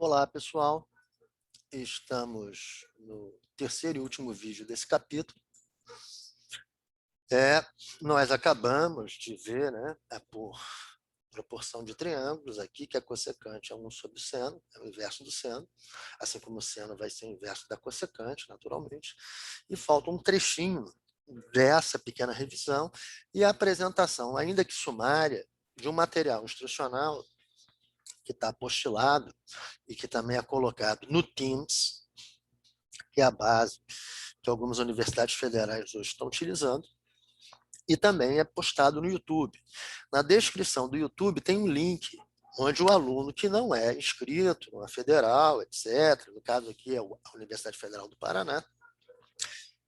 Olá, pessoal. Estamos no terceiro e último vídeo desse capítulo. Nós acabamos de ver, né, por proporção de triângulos aqui, que a cossecante é 1 sobre seno, é o inverso do seno, assim como o seno vai ser o inverso da cossecante, naturalmente. E falta um trechinho dessa pequena revisão e a apresentação, ainda que sumária, de um material instrucional que está apostilado e que também é colocado no Teams, que é a base que algumas universidades federais hoje estão utilizando, e também é postado no YouTube. Na descrição do YouTube tem um link onde o aluno que não é inscrito numa federal, etc., no caso aqui é a Universidade Federal do Paraná,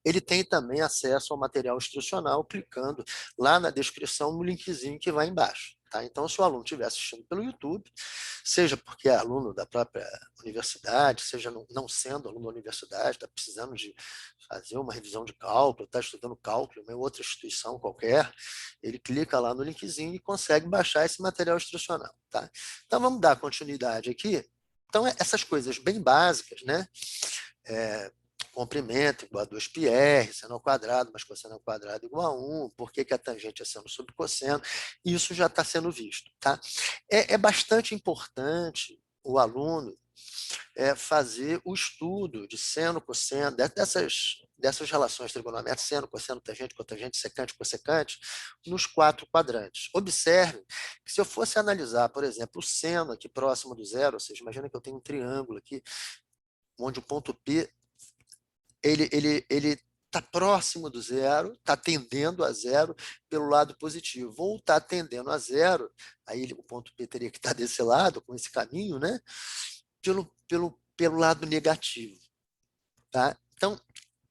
ele tem também acesso ao material instrucional clicando lá na descrição no linkzinho que vai embaixo. Tá? Então, se o aluno estiver assistindo pelo YouTube, seja porque é aluno da própria universidade, seja não sendo aluno da universidade, está precisando de fazer uma revisão de cálculo, está estudando cálculo em uma outra instituição qualquer, ele clica lá no linkzinho e consegue baixar esse material instrucional. Tá? Então, vamos dar continuidade aqui. Então, essas coisas bem básicas, né? Comprimento igual a 2πr, seno ao quadrado, mais cosseno ao quadrado igual a 1, por que a tangente é seno sobre cosseno, isso já está sendo visto. Tá? É bastante importante o aluno fazer o estudo de seno, cosseno, dessas relações trigonométricas, seno, cosseno, tangente, cotangente, secante, cossecante, nos 4 quadrantes. Observe que se eu fosse analisar, por exemplo, o seno aqui próximo do zero, ou seja, imagina que eu tenho um triângulo aqui, onde o ponto P ele está próximo do zero, está tendendo a zero pelo lado positivo, ou está tendendo a zero, aí o ponto P teria que estar desse lado, com esse caminho, né? Pelo lado negativo. Tá? Então,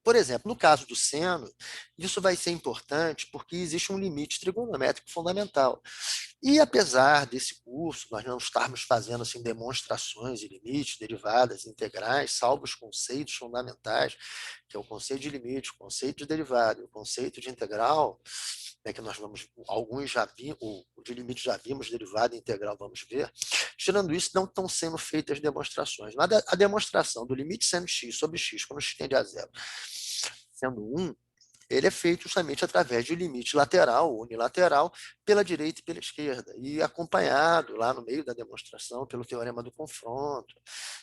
por exemplo, no caso do seno, isso vai ser importante porque existe um limite trigonométrico fundamental. E apesar desse curso, nós não estarmos fazendo assim, demonstrações de limites, derivadas, integrais, salvo os conceitos fundamentais, que é o conceito de limite, o conceito de derivada e o conceito de integral, que nós vamos, alguns já vimos, o de limite já vimos, derivada e integral vamos ver. Tirando isso, não estão sendo feitas demonstrações. Mas a demonstração do limite seno x sobre x, quando x tende a zero, sendo 1, ele é feito justamente através de limite lateral ou unilateral pela direita e pela esquerda, e acompanhado lá no meio da demonstração pelo teorema do confronto.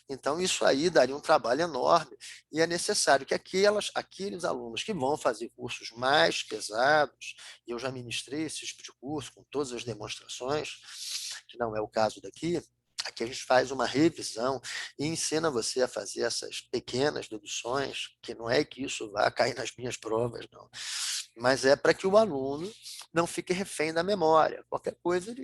Então, isso aí daria um trabalho enorme, e é necessário que aqueles alunos que vão fazer cursos mais pesados, e eu já ministrei esse tipo de curso com todas as demonstrações, que não é o caso daqui, aqui a gente faz uma revisão e ensina você a fazer essas pequenas deduções, que não é que isso vá cair nas minhas provas, não. Mas é para que o aluno não fique refém da memória. Qualquer coisa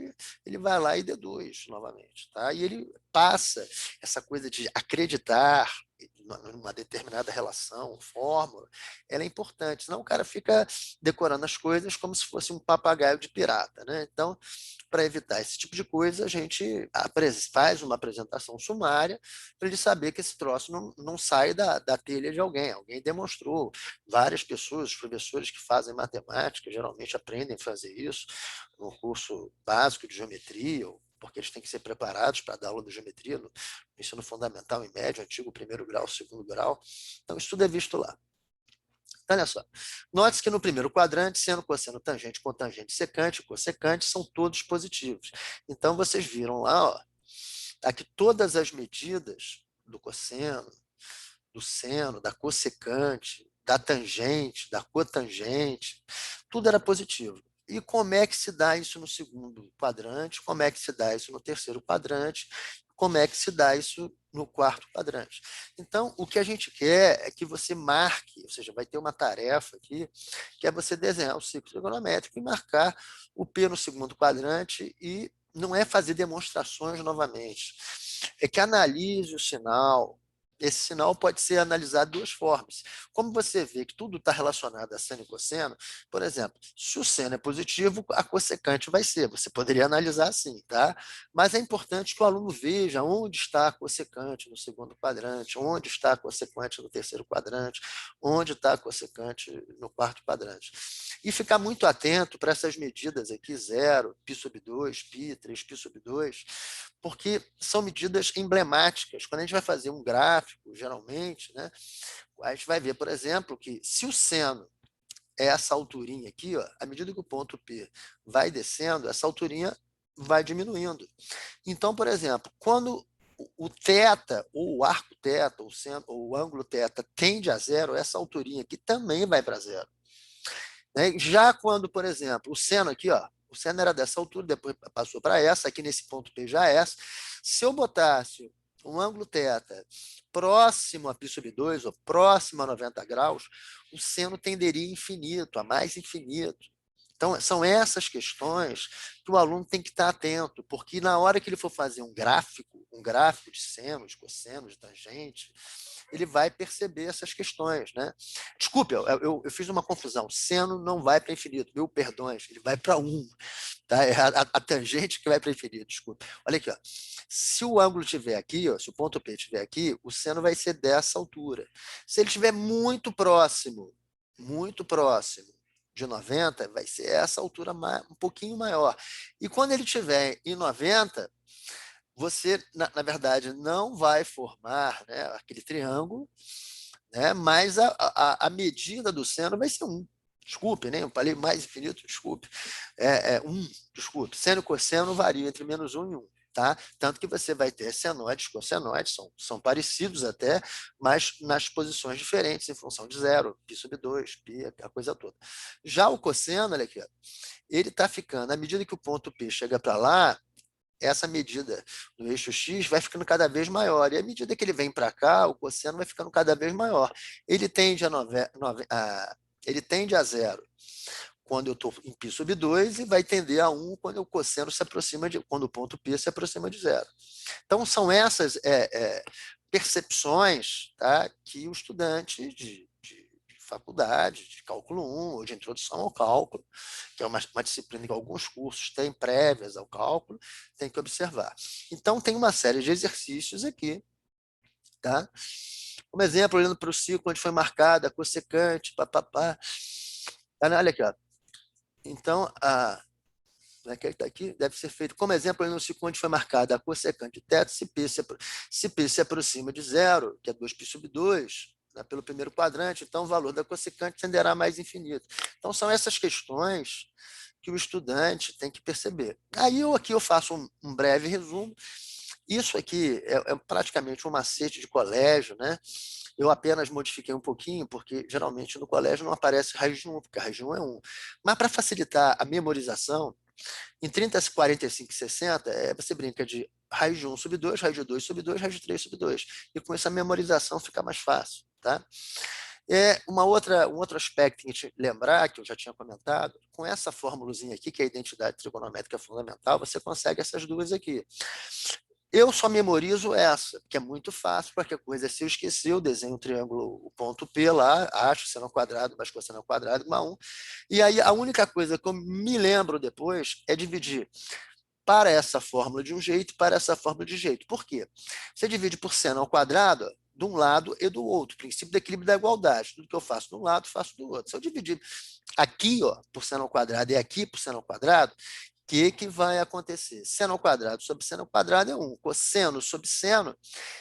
ele vai lá e deduz novamente. Tá? E ele passa essa coisa de acreditar numa determinada relação, fórmula, ela é importante. Senão o cara fica decorando as coisas como se fosse um papagaio de pirata. Né? Então, para evitar esse tipo de coisa, a gente faz uma apresentação sumária para ele saber que esse troço não sai da telha de alguém. Alguém demonstrou. Várias pessoas, os professores que fazem matemática, geralmente aprendem a fazer isso no curso básico de geometria, porque eles têm que ser preparados para dar aula de geometria no ensino fundamental e médio, antigo primeiro grau, segundo grau. Então, isso tudo é visto lá. Olha só, note que no primeiro quadrante, seno, cosseno, tangente, cotangente, secante, cossecante são todos positivos. Então, vocês viram lá, ó, aqui todas as medidas do cosseno, do seno, da cossecante, da tangente, da cotangente, tudo era positivo. E como é que se dá isso no segundo quadrante? Como é que se dá isso no terceiro quadrante? Como é que se dá isso no quarto quadrante? Então, o que a gente quer é que você marque, ou seja, vai ter uma tarefa aqui, que é você desenhar o ciclo trigonométrico e marcar o P no segundo quadrante, e não é fazer demonstrações novamente, é que analise o sinal, esse sinal pode ser analisado de duas formas. Como você vê que tudo está relacionado a seno e cosseno, por exemplo, se o seno é positivo, a cossecante vai ser. Você poderia analisar assim, tá? Mas é importante que o aluno veja onde está a cossecante no segundo quadrante, onde está a cossecante no terceiro quadrante, onde está a cossecante no quarto quadrante. E ficar muito atento para essas medidas aqui, 0, π sobre 2, π, 3π sobre 2, porque são medidas emblemáticas. Quando a gente vai fazer um gráfico, geralmente, né, a gente vai ver, por exemplo, que se o seno é essa alturinha aqui, ó, à medida que o ponto P vai descendo, essa alturinha vai diminuindo. Então, por exemplo, quando o θ, ou o arco θ, ou o ângulo θ tende a zero, essa alturinha aqui também vai para zero. Né? Já quando, por exemplo, o seno aqui, ó, o seno era dessa altura, depois passou para essa, aqui nesse ponto P já é essa. Se eu botasse um ângulo θ próximo a π sobre 2, ou próximo a 90 graus, o seno tenderia a infinito, a mais infinito. Então, são essas questões que o aluno tem que estar atento, porque na hora que ele for fazer um gráfico de seno, de cosseno, de tangente, ele vai perceber essas questões, né? Desculpe, eu fiz uma confusão. Seno não vai para infinito, mil perdões, ele vai para 1. Tá? É a tangente que vai para infinito, desculpe. Olha aqui, ó. Se o ângulo estiver aqui, ó, se o ponto P estiver aqui, o seno vai ser dessa altura. Se ele estiver muito próximo de 90, vai ser essa altura um pouquinho maior. E quando ele estiver em 90, você, na verdade, não vai formar, né, aquele triângulo, né, mas a medida do seno vai ser 1. Desculpe, né? Eu falei mais infinito, desculpe. Desculpe. Seno e cosseno variam entre -1 e 1. Tá? Tanto que você vai ter senoides, cossenoides, são parecidos até, mas nas posições diferentes, em função de 0, π sobre 2, π, a coisa toda. Já o cosseno, olha aqui, ó, ele está ficando, à medida que o ponto P chega para lá, essa medida no eixo X vai ficando cada vez maior. E à medida que ele vem para cá, o cosseno vai ficando cada vez maior. Ele tende ele tende a 0 quando eu estou em π sobre 2 e vai tender a 1 quando o cosseno se aproxima quando o ponto P se aproxima de 0. Então, são essas percepções, tá, que o estudante de faculdade, de cálculo 1, ou de introdução ao cálculo, que é uma disciplina que alguns cursos têm prévias ao cálculo, tem que observar. Então, tem uma série de exercícios aqui, tá? Como exemplo, olhando para o ciclo onde foi marcada a cossecante, papapá. Olha aqui, ó. Então, que está aqui, deve ser feito como exemplo no ciclo onde foi marcada a cossecante de θ, se P se aproxima de 0, que é 2π sobre 2, né, pelo primeiro quadrante, então o valor da cossecante tenderá a mais infinito. Então, são essas questões que o estudante tem que perceber. Aí aqui eu faço um breve resumo. Isso aqui é praticamente um macete de colégio, né? Eu apenas modifiquei um pouquinho, porque geralmente no colégio não aparece raiz de 1, porque a raiz de 1 é 1. Mas para facilitar a memorização, em 30, 45 e 60, você brinca de raiz de 1 sobre 2, raiz de 2 sobre 2, raiz de 3 sobre 2. E com essa memorização fica mais fácil. Tá? Um outro aspecto que a gente lembrar, que eu já tinha comentado, com essa formulazinha aqui, que é a identidade trigonométrica fundamental, você consegue essas duas aqui. Eu só memorizo essa, que é muito fácil, qualquer coisa, se eu esquecer, eu desenho um triângulo, o ponto P lá, acho seno quadrado, mais cosseno quadrado, igual a 1. E aí a única coisa que eu me lembro depois é dividir para essa fórmula de um jeito e para essa fórmula de jeito. Por quê? Você divide por seno ao quadrado de um lado e do outro, princípio do equilíbrio da igualdade. Tudo que eu faço de um lado, faço do outro. Se eu dividir aqui, ó, por seno ao quadrado e aqui por seno ao quadrado, que vai acontecer? Seno ao quadrado sobre seno ao quadrado é 1. Cosseno sobre seno,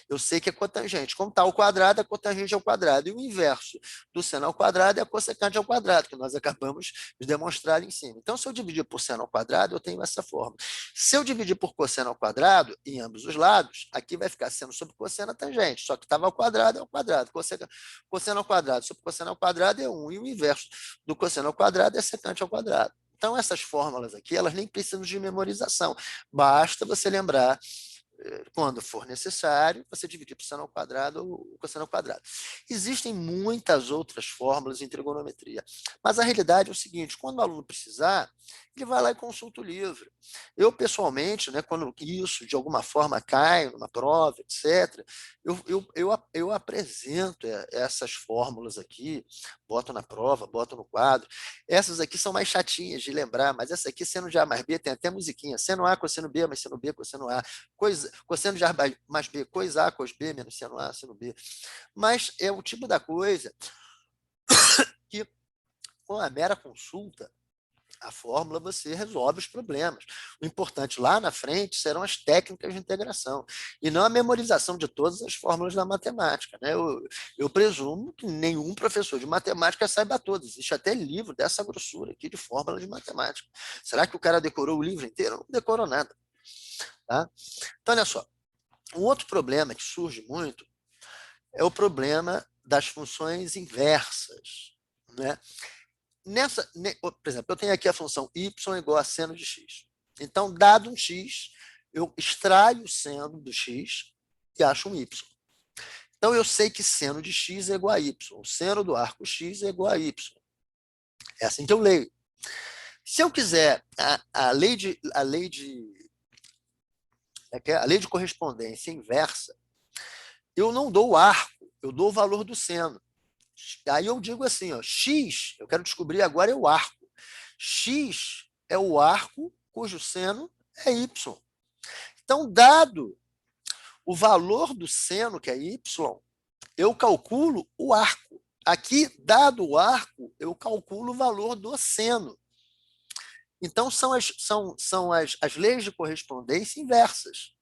eu sei que é cotangente. Como está ao quadrado, a cotangente ao quadrado. E o inverso do seno ao quadrado é a cossecante ao quadrado, que nós acabamos de demonstrar em cima. Então, se eu dividir por seno ao quadrado, eu tenho essa forma. Se eu dividir por cosseno ao quadrado, em ambos os lados, aqui vai ficar seno sobre cosseno a tangente. Só que estava ao quadrado, é ao quadrado. Cosseno ao quadrado sobre cosseno ao quadrado é 1. E o inverso do cosseno ao quadrado é secante ao quadrado. Então, essas fórmulas aqui, elas nem precisam de memorização. Basta você lembrar quando for necessário, você dividir por seno ao quadrado ou cosseno ao quadrado. Existem muitas outras fórmulas em trigonometria, mas a realidade é o seguinte, quando o aluno precisar, ele vai lá e consulta o livro. Eu, pessoalmente, né, quando isso de alguma forma cai numa prova, etc., eu apresento essas fórmulas aqui, boto na prova, boto no quadro. Essas aqui são mais chatinhas de lembrar, mas essa aqui, seno de A mais B, tem até musiquinha. Seno A, cosseno B, mais seno B, cosseno A. Cosseno de A mais B, coisa A, cos B, menos seno A, seno B. Mas é o tipo da coisa que, com a mera consulta, a fórmula você resolve os problemas. O importante lá na frente serão as técnicas de integração, e não a memorização de todas as fórmulas da matemática. Né? Eu presumo que nenhum professor de matemática saiba todas. Existe até livro dessa grossura aqui de fórmula de matemática. Será que o cara decorou o livro inteiro? Não decorou nada. Tá? Então, olha só. Um outro problema que surge muito é o problema das funções inversas. Né? Por exemplo, eu tenho aqui a função y igual a seno de x. Então, dado um x, eu extraio o seno do x e acho um y. Então, eu sei que seno de x é igual a y. O seno do arco x é igual a y. É assim que eu leio. Se eu quiser a lei de correspondência inversa, eu não dou o arco, eu dou o valor do seno. Aí eu digo assim, ó, x, eu quero descobrir agora é o arco. X é o arco cujo seno é y. Então, dado o valor do seno, que é y, eu calculo o arco. Aqui, dado o arco, eu calculo o valor do seno. Então, são as leis de correspondência inversas.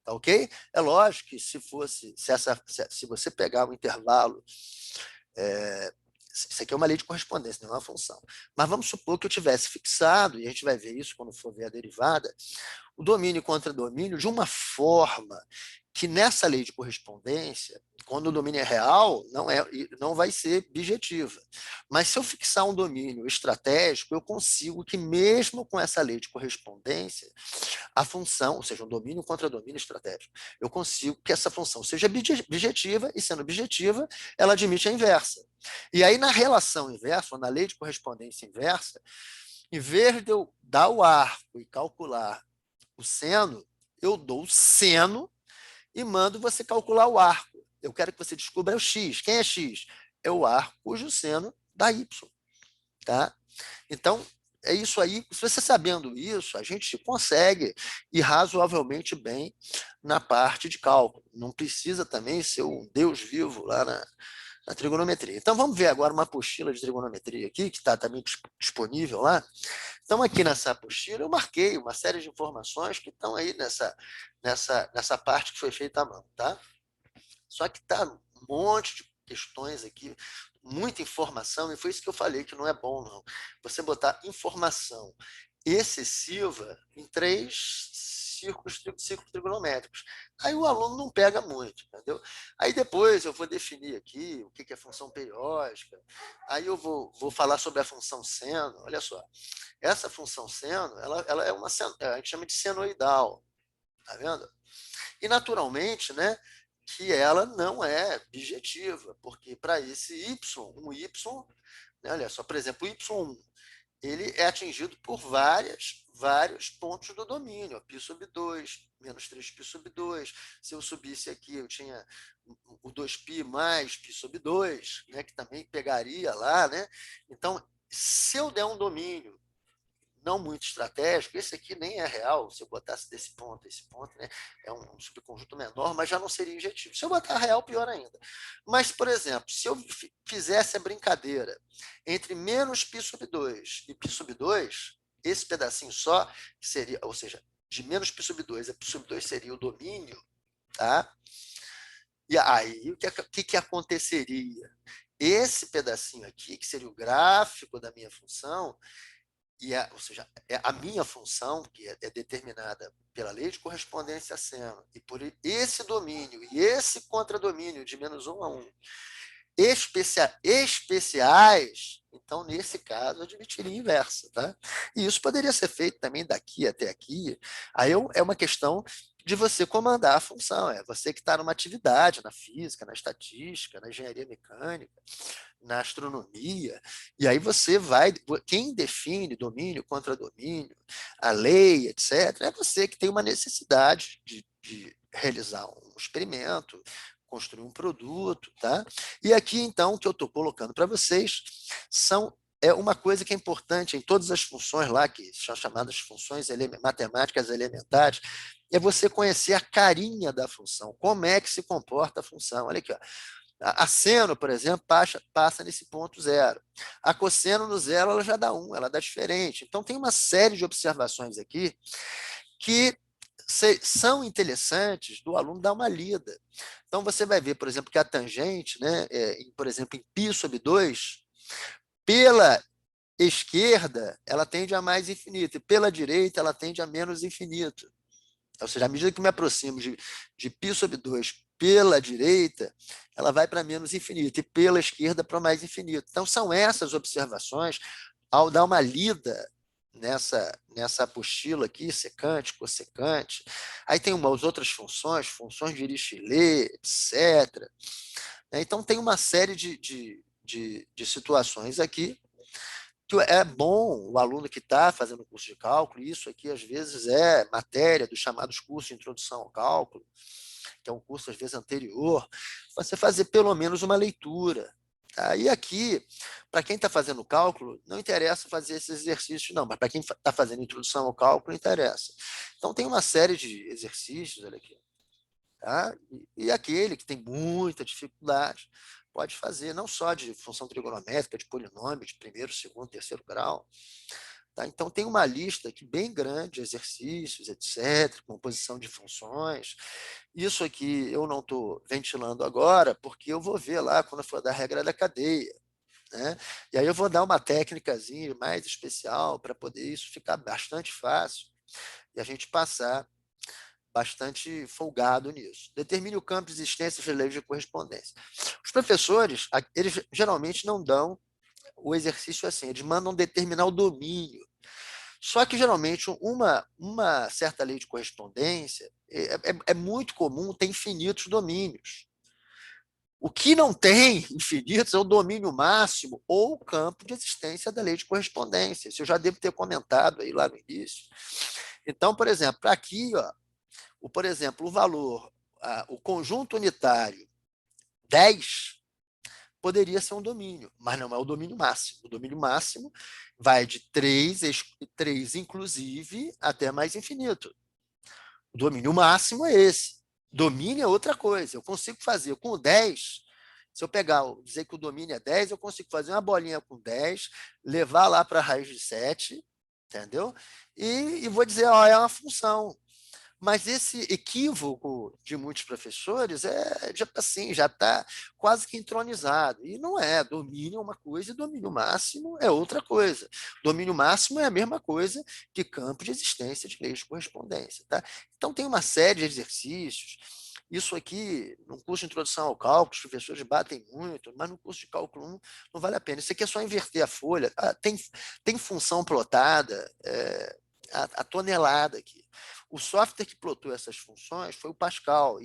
Tá ok? É lógico que se você pegar um intervalo, isso aqui é uma lei de correspondência, não é uma função. Mas vamos supor que eu tivesse fixado, e a gente vai ver isso quando for ver a derivada, o domínio contra domínio de uma forma que nessa lei de correspondência, quando o domínio é real, não vai ser bijetiva. Mas se eu fixar um domínio estratégico, eu consigo que mesmo com essa lei de correspondência, a função, ou seja, um domínio contra domínio estratégico, eu consigo que essa função seja bijetiva, e sendo bijetiva, ela admite a inversa. E aí, na relação inversa, ou na lei de correspondência inversa, em vez de eu dar o arco e calcular o seno, eu dou o seno e mando você calcular o arco. Eu quero que você descubra o x. Quem é x? É o arco cujo seno dá y. Tá? Então, é isso aí. Se você sabendo isso, a gente consegue ir razoavelmente bem na parte de cálculo. Não precisa também ser um Deus vivo lá na trigonometria. Então, vamos ver agora uma apostila de trigonometria aqui, que está também disponível lá. Então, aqui nessa apostila, eu marquei uma série de informações que estão aí nessa parte que foi feita à mão. Tá? Só que está um monte de questões aqui, muita informação, e foi isso que eu falei, que não é bom, não. Você botar informação excessiva em 3 círculos trigonométricos. Aí o aluno não pega muito, entendeu? Aí depois eu vou definir aqui o que é função periódica, aí eu vou falar sobre a função seno. Olha só, essa função seno, ela é a gente chama de senoidal, tá vendo? E naturalmente, né, que ela não é bijetiva, porque para esse y, né, olha só, por exemplo, o y1, ele é atingido por vários pontos do domínio, ó, π sobre 2, menos 3π sobre 2. Se eu subisse aqui, eu tinha o 2π mais π sobre 2, né, que também pegaria lá. Né? Então, se eu der um domínio não muito estratégico, esse aqui nem é real, se eu botasse desse ponto a esse ponto, né, é um subconjunto menor, mas já não seria injetivo. Se eu botar real, pior ainda. Mas, por exemplo, se eu fizesse a brincadeira entre menos π sobre 2 e π sobre 2, esse pedacinho só seria, ou seja, de menos π sobre 2 a π sobre 2 seria o domínio, tá? E aí, o que aconteceria? Esse pedacinho aqui, que seria o gráfico da minha função, ou seja, a minha função, que é determinada pela lei de correspondência a seno, e por esse domínio e esse contradomínio de menos 1 a 1, especiais, então, nesse caso, eu admitiria inversa. Tá? E isso poderia ser feito também daqui até aqui. Aí é uma questão de você comandar a função. É você que está numa atividade, na física, na estatística, na engenharia mecânica, na astronomia, e aí você vai, quem define domínio contra domínio, a lei, etc., é você que tem uma necessidade de realizar um experimento, construir um produto, tá? E aqui, então, o que eu estou colocando para vocês é uma coisa que é importante em todas as funções lá, que são chamadas funções matemáticas elementares, é você conhecer a carinha da função, como é que se comporta a função. Olha aqui, ó. A seno, por exemplo, passa nesse ponto zero. A cosseno no zero ela já dá 1, ela dá diferente. Então, tem uma série de observações aqui que são interessantes do aluno dar uma lida. Então, você vai ver, por exemplo, que a tangente, né, por exemplo, em π sobre 2, pela esquerda, ela tende a mais infinito, e pela direita, ela tende a menos infinito. Ou seja, à medida que eu me aproximo de π sobre 2 pela direita, ela vai para menos infinito, e pela esquerda para mais infinito. Então, são essas observações, ao dar uma lida nessa apostila aqui, secante, cossecante, aí tem umas outras funções, funções de Dirichlet, etc. Então, tem uma série de situações aqui que é bom o aluno que está fazendo o curso de cálculo, isso aqui às vezes é matéria dos chamados cursos de introdução ao cálculo, que é um curso às vezes anterior, você fazer pelo menos uma leitura. Tá? E aqui, para quem está fazendo cálculo, não interessa fazer esses exercícios, não, mas para quem está fazendo introdução ao cálculo, interessa. Então, tem uma série de exercícios, olha aqui, tá? E aquele que tem muita dificuldade pode fazer, não só de função trigonométrica, de polinômio, de primeiro, segundo, terceiro grau. Tá? Então, tem uma lista aqui bem grande de exercícios, etc., composição de funções. Isso aqui eu não estou ventilando agora, porque eu vou ver lá quando eu for dar a regra da cadeia. Né? E aí eu vou dar uma técnicazinha mais especial para poder isso ficar bastante fácil e a gente passar bastante folgado nisso. Determine o campo de existência de leis de correspondência. Os professores, eles geralmente não dão o exercício assim, eles mandam determinar o domínio. Só que, geralmente, uma certa lei de correspondência é muito comum ter infinitos domínios. O que não tem infinitos é o domínio máximo ou o campo de existência da lei de correspondência. Isso eu já devo ter comentado aí lá no início. Então, por exemplo, aqui, ó, por exemplo, o valor, o conjunto unitário 10 poderia ser um domínio, mas não é o domínio máximo. O domínio máximo vai de 3 inclusive, até mais infinito. O domínio máximo é esse. Domínio é outra coisa. Eu consigo fazer com o 10, se eu pegar, dizer que o domínio é 10, eu consigo fazer uma bolinha com 10, levar lá para a raiz de 7, entendeu? E vou dizer, ó, é uma função. Mas esse equívoco de muitos professores assim, já está quase que entronizado. E não é. Domínio é uma coisa e domínio máximo é outra coisa. Domínio máximo é a mesma coisa que campo de existência de leis de correspondência. Tá? Então, tem uma série de exercícios. Isso aqui, no curso de introdução ao cálculo, os professores batem muito, mas no curso de cálculo 1 não vale a pena. Isso aqui é só inverter a folha. Tem função plotada, a tonelada aqui. O software que plotou essas funções foi o Pascal,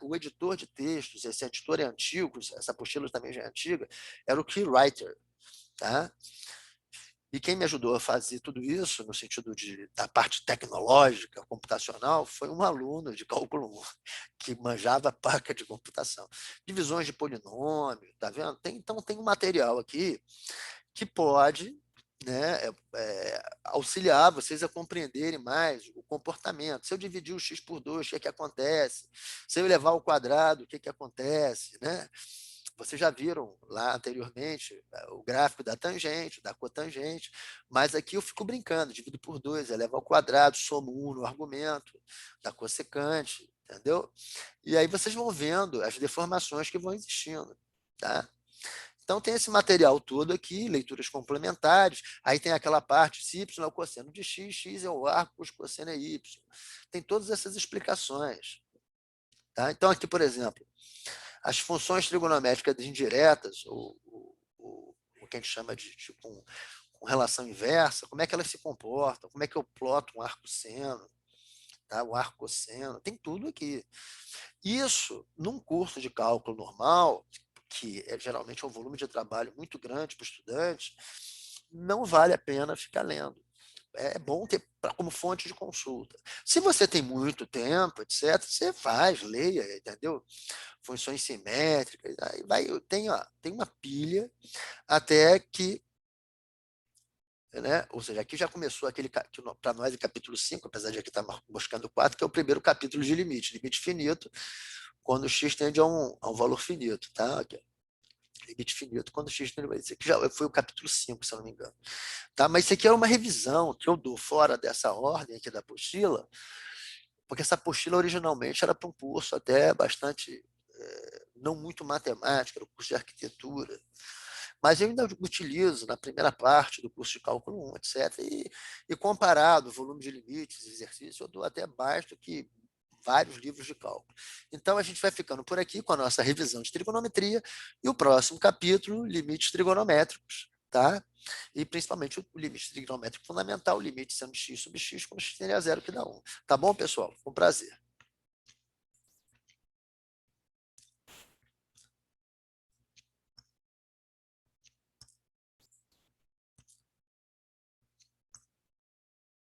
o editor de textos, esse editor é antigo, essa apostila também já é antiga, era o Keywriter. Tá? E quem me ajudou a fazer tudo isso, no sentido da parte tecnológica, computacional, foi um aluno de cálculo 1, que manjava a paca de computação. Divisões de polinômio, tá vendo? Então, tem um material aqui que pode, né, auxiliar vocês a compreenderem mais o comportamento. Se eu dividir o x por 2, o que é que acontece? Se eu levar ao quadrado, o que é que acontece? Né? Vocês já viram lá anteriormente o gráfico da tangente, da cotangente, mas aqui eu fico brincando, divido por 2, eleva ao quadrado, somo 1 no argumento da cossecante, entendeu? E aí vocês vão vendo as deformações que vão existindo, tá? Então, tem esse material todo aqui, leituras complementares, aí tem aquela parte, se y é o cosseno de x, x é o arco, cujo cosseno é y. Tem todas essas explicações. Tá? Então, aqui, por exemplo, as funções trigonométricas indiretas, o que a gente chama com relação inversa, como é que elas se comportam, como é que eu ploto um arco seno. tá? O arcosseno, tem tudo aqui. Isso, num curso de cálculo normal, que geralmente é um volume de trabalho muito grande para o estudante, não vale a pena ficar lendo. É bom ter como fonte de consulta. Se você tem muito tempo, etc., você faz, leia, entendeu? Funções simétricas, aí vai, tem uma pilha até que, né? Ou seja, aqui já começou aquele que para nós é capítulo 5, apesar de aqui estar buscando o 4, que é o primeiro capítulo de limite finito, quando x tende a um valor finito, tá? Aqui, limite finito quando x tende a... Esse aqui já foi o capítulo 5, se eu não me engano. Tá? Mas isso aqui é uma revisão que eu dou fora dessa ordem aqui da apostila, porque essa apostila originalmente era para um curso até bastante, não muito matemática, era um curso de arquitetura, mas eu ainda utilizo na primeira parte do curso de cálculo 1, etc. E comparado o volume de limites, exercício, eu dou até mais do que vários livros de cálculo. Então, a gente vai ficando por aqui com a nossa revisão de trigonometria e o próximo capítulo, limites trigonométricos, tá? E principalmente o limite trigonométrico fundamental, o limite sendo x sobre x, quando x tende a zero, que dá 1. Tá bom, pessoal? Foi um prazer.